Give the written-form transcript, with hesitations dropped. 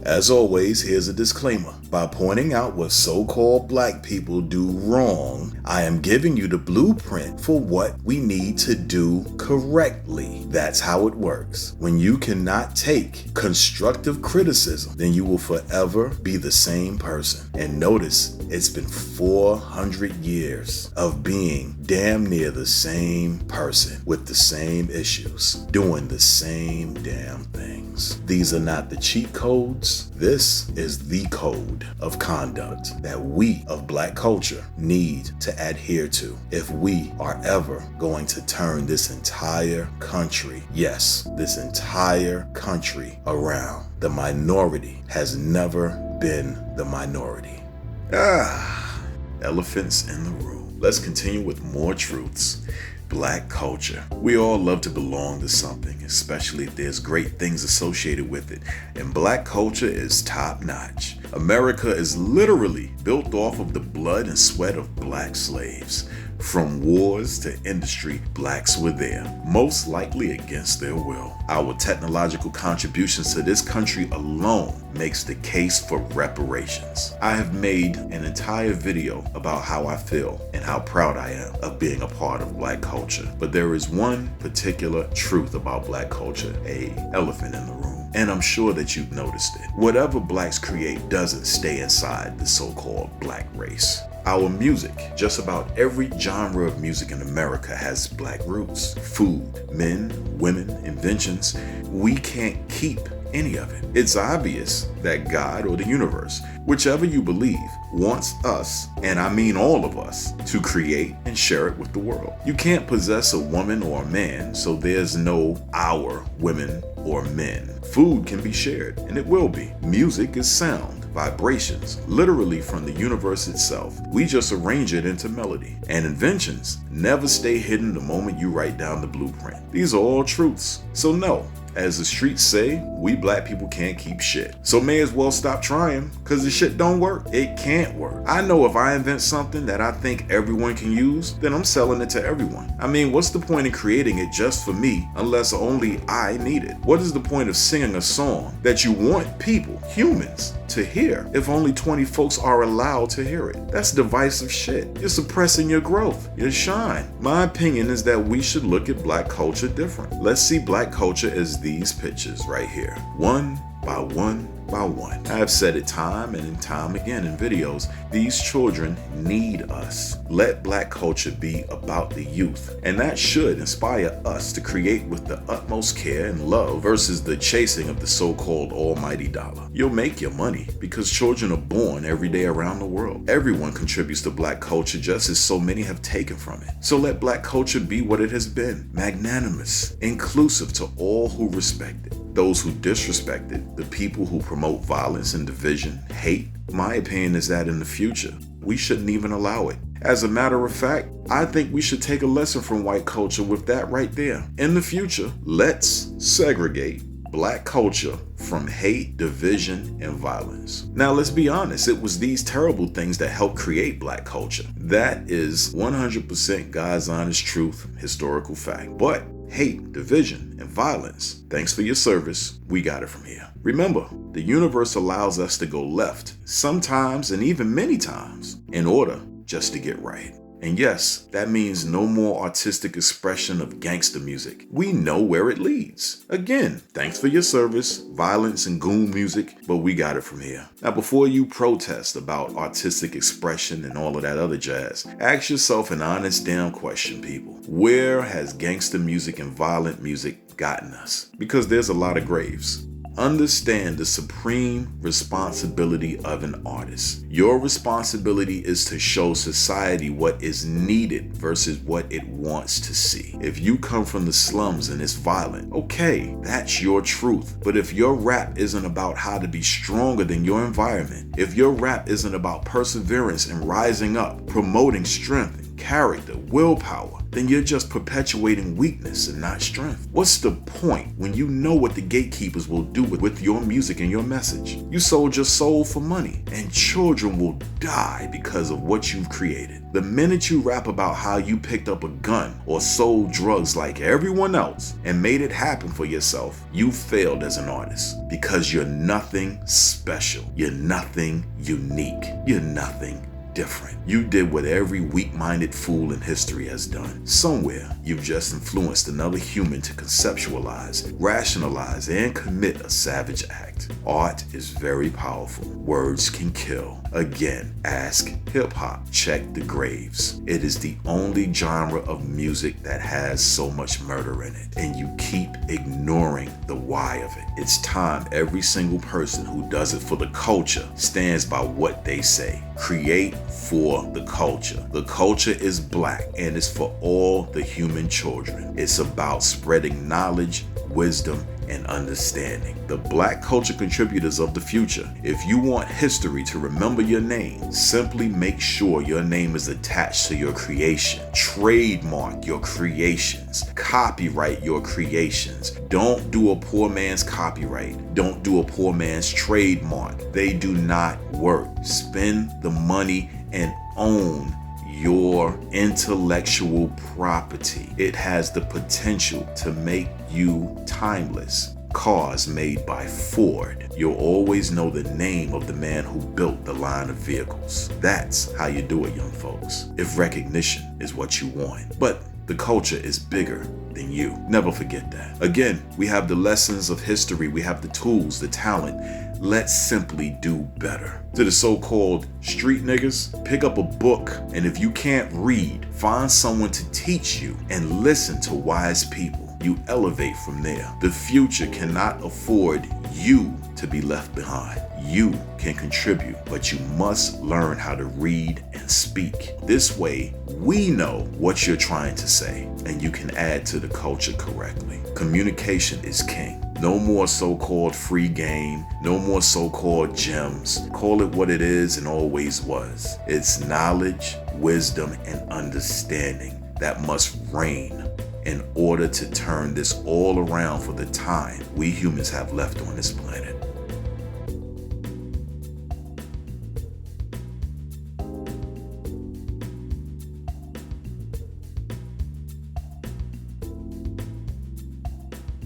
As always, here's a disclaimer. By pointing out what so-called black people do wrong, I am giving you the blueprint for what we need to do correctly. That's how it works. When you cannot take constructive criticism, then you will forever be the same person. And notice, it's been 400 years of being damn near the same person with the same issues, doing the same damn things. These are not the cheat codes. This is the code of conduct that we of black culture need to adhere to if we are ever going to turn this entire country, yes, this entire country around. The minority has never been the minority. Elephants in the room. Let's continue with more truths. Black culture. We all love to belong to something, especially if there's great things associated with it. And black culture is top notch. America is literally built off of the blood and sweat of black slaves. From wars to industry, blacks were there, most likely against their will. Our technological contributions to this country alone makes the case for reparations. I have made an entire video about how I feel and how proud I am of being a part of black culture. But there is one particular truth about black culture, an elephant in the room. And I'm sure that you've noticed it. Whatever blacks create doesn't stay inside the so-called black race. Our music, just about every genre of music in America has black roots. Food, men, women, inventions. We can't keep any of it. It's obvious that God or the universe, whichever you believe, wants us, and I mean all of us, to create and share it with the world. You can't possess a woman or a man, so there's no our women or men. Food can be shared, and it will be. Music is sound, vibrations, literally from the universe itself. We just arrange it into melody. And inventions never stay hidden the moment you write down the blueprint. These are all truths. So no, as the streets say, we black people can't keep shit. So may as well stop trying, cause the shit don't work. It can't work. I know if I invent something that I think everyone can use, then I'm selling it to everyone. I mean, what's the point in creating it just for me unless only I need it? What is the point of singing a song that you want people, humans, to hear if only 20 folks are allowed to hear it? That's divisive shit. You're suppressing your growth, your shine. My opinion is that we should look at black culture different. Let's see black culture as these pictures right here, one by one by one. I have said it time and time again in videos, these children need us. Let black culture be about the youth, and that should inspire us to create with the utmost care and love versus the chasing of the so-called almighty dollar. You'll make your money because children are born every day around the world. Everyone contributes to black culture just as so many have taken from it. So let black culture be what it has been, magnanimous, inclusive to all who respect it. Those who disrespect it, the people who promote violence and division, hate. My opinion is that in the future, we shouldn't even allow it. As a matter of fact, I think we should take a lesson from white culture with that right there. In the future, let's segregate black culture from hate, division, and violence. Now, let's be honest, it was these terrible things that helped create black culture. That is 100% God's honest truth, historical fact. But hate, division, and violence, thanks for your service, we got it from here. Remember, the universe allows us to go left, sometimes and even many times, in order just to get right. And yes, that means no more artistic expression of gangster music. We know where it leads. Again, thanks for your service, violence and goon music, but we got it from here. Now, before you protest about artistic expression and all of that other jazz, ask yourself an honest damn question, people. Where has gangster music and violent music gotten us? Because there's a lot of graves. Understand the supreme responsibility of an artist. Your responsibility is to show society what is needed versus what it wants to see. If you come from the slums and it's violent, okay, that's your truth. But if your rap isn't about how to be stronger than your environment, if your rap isn't about perseverance and rising up, promoting strength, character, willpower, then you're just perpetuating weakness and not strength. What's the point when you know what the gatekeepers will do with your music and your message? You sold your soul for money, and children will die because of what you've created. The minute you rap about how you picked up a gun or sold drugs like everyone else and made it happen for yourself, you failed as an artist, because you're nothing special. You're nothing unique. You're nothing different. You did what every weak-minded fool in history has done. Somewhere, you've just influenced another human to conceptualize, rationalize, and commit a savage act. Art is very powerful. Words can kill. Again, ask hip-hop. Check the graves. It is the only genre of music that has so much murder in it, and you keep ignoring the why of it. It's time every single person who does it for the culture stands by what they say. Create for the culture. The culture is black, and it's for all the human children. It's about spreading knowledge, wisdom, and understanding. The black culture contributors of the future. If you want history to remember your name, simply make sure your name is attached to your creation. Trademark your creations. Copyright your creations. Don't do a poor man's copyright. Don't do a poor man's trademark. They do not work. Spend the money and own your intellectual property. It has the potential to make you timeless. Cars made by Ford. You'll always know the name of the man who built the line of vehicles. That's how you do it, young folks, if recognition is what you want. But the culture is bigger than you. Never forget that. Again, we have the lessons of history. We have the tools, the talent. Let's simply do better. To the so-called street niggas, pick up a book, and if you can't read, find someone to teach you and listen to wise people. You elevate from there. The future cannot afford you to be left behind. You can contribute, but you must learn how to read and speak. This way, we know what you're trying to say, and you can add to the culture correctly. Communication is king. No more so-called free game. No more so-called gems. Call it what it is and always was. It's knowledge, wisdom, and understanding that must reign in order to turn this all around for the time we humans have left on this planet.